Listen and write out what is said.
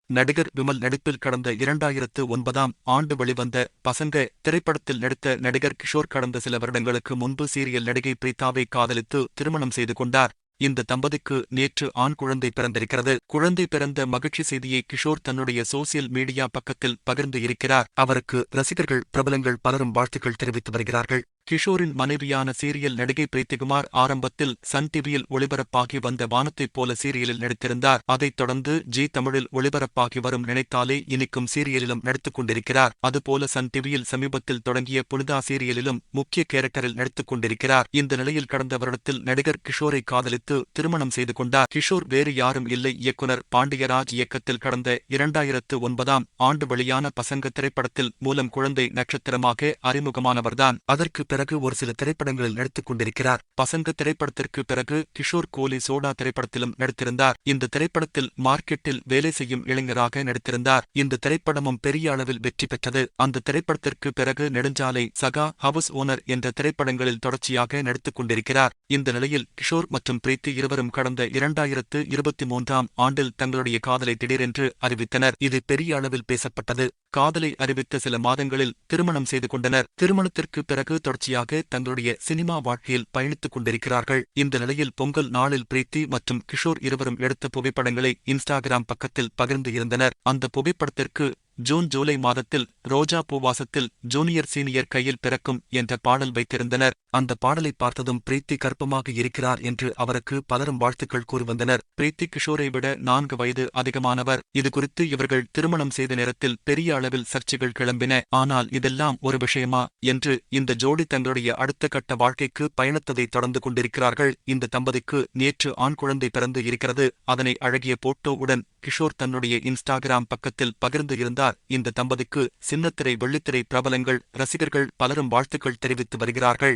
நடிகர் விமல் நடிப்பில் கடந்த 2009ஆம் ஆண்டு வெளிவந்த பசங்க திரைப்படத்தில் நடித்த நடிகர் கிஷோர் கடந்த சில வருடங்களுக்கு முன்பு சீரியல் நடிகை பிரீத்தாவை காதலித்து திருமணம் செய்து கொண்டார். இந்த தம்பதிக்கு நேற்று ஆண் குழந்தை பிறந்திருக்கிறது. குழந்தை பிறந்த மகிழ்ச்சி செய்தியை கிஷோர் தன்னுடைய சோசியல் மீடியா பக்கத்தில் பகிர்ந்து இருக்கிறார். அவருக்கு ரசிகர்கள், பிரபலங்கள் பலரும் வாழ்த்துக்கள் தெரிவித்து வருகிறார்கள். கிஷோரின் மனைவியான சீரியல் நடிகை பிரீத்திகுமார் ஆரம்பத்தில் சன் டிவியில் ஒளிபரப்பாகி வந்த வானத்தைப் போல சீரியலில் நடித்திருந்தார். அதைத் தொடர்ந்து ஜி தமிழில் ஒளிபரப்பாகி வரும் நினைத்தாலே இனிக்கும் சீரியலிலும் நடித்துக் கொண்டிருக்கிறார். அதுபோல சன் டிவியில் சமீபத்தில் தொடங்கிய புனிதா சீரியலிலும் முக்கிய கேரக்டரில் நடித்துக் கொண்டிருக்கிறார். இந்த நிலையில் கடந்த வருடத்தில் நடிகர் கிஷோரை காதலித்து திருமணம் செய்து கொண்டார். கிஷோர் வேறு யாரும் இல்லை, இயக்குனர் பாண்டியராஜ் இயக்கத்தில் கடந்த 2009ஆம் ஆண்டு வெளியான பசங்க திரைப்படத்தில் மூலம் குழந்தை நட்சத்திரமாக அறிமுகமானவர்தான். அதற்கு பிறகு ஒரு சில திரைப்படங்களில் நடித்துக் கொண்டிருக்கிறார். பசங்க திரைப்படத்திற்கு பிறகு கிஷோர் கோலி சோடா திரைப்படத்திலும் நடித்திருந்தார். இந்த திரைப்படத்தில் மார்க்கெட்டில் வேலை செய்யும் இளைஞராக நடித்திருந்தார். இந்த திரைப்படமும் பெரிய அளவில் வெற்றி பெற்றது. அந்த திரைப்படத்திற்கு பிறகு நெடுஞ்சாலை, சகா, ஹவுஸ் ஓனர் என்ற திரைப்படங்களில் தொடர்ச்சியாக நடித்துக் கொண்டிருக்கிறார். இந்த நிலையில் கிஷோர் மற்றும் பிரீத்தி இருவரும் கடந்த 2023ஆம் ஆண்டில் தங்களுடைய காதலை திடீரென்று அறிவித்தனர். இது பெரிய அளவில் பேசப்பட்டது. காதலை அறிவித்த சில மாதங்களில் திருமணம் செய்து கொண்டனர். திருமணத்திற்கு பிறகு தொடர்ச்சியாக தங்களுடைய சினிமா வாழ்க்கையில் பயணித்துக் கொண்டிருக்கிறார்கள். இந்த நிலையில் பொங்கல் நாளில் பிரீத்தி மற்றும் கிஷோர் இருவரும் எடுத்த புகைப்படங்களை இன்ஸ்டாகிராம் பக்கத்தில் பகிர்ந்து இருந்தனர். அந்த புகைப்படத்திற்கு ஜூன் ஜூலை மாதத்தில் ரோஜா பூவாசத்தில் ஜூனியர் சீனியர் கையில் பிறக்கும் என்ற பாடல் வைத்திருந்தனர். அந்த பாடலை பார்த்ததும் பிரீத்தி கர்ப்பமாக இருக்கிறார் என்று அவருக்கு பலரும் வாழ்த்துக்கள் கூறி வந்தனர். பிரீத்தி கிஷோரை விட 4 வயது அதிகமானவர். இதுகுறித்து இவர்கள் திருமணம் செய்த நேரத்தில் பெரிய அளவில் சர்ச்சைகள் கிளம்பின. ஆனால் இதெல்லாம் ஒரு விஷயமா என்று இந்த ஜோடி தங்களுடைய அடுத்த கட்ட வாழ்க்கைக்கு பயணத்ததை தொடர்ந்து கொண்டிருக்கிறார்கள். இந்த தம்பதிக்கு நேற்று ஆண் குழந்தை பிறந்து இருக்கிறது. அதனை அழகிய போட்டோவுடன் கிஷோர் தன்னுடைய இன்ஸ்டாகிராம் பக்கத்தில் பகிர்ந்து இருந்தார். இந்த தம்பதிக்கு சின்னத்திரை, வெள்ளித்திரை பிரபலங்கள், ரசிகர்கள் பலரும் வாழ்த்துக்கள் தெரிவித்து வருகிறார்கள்.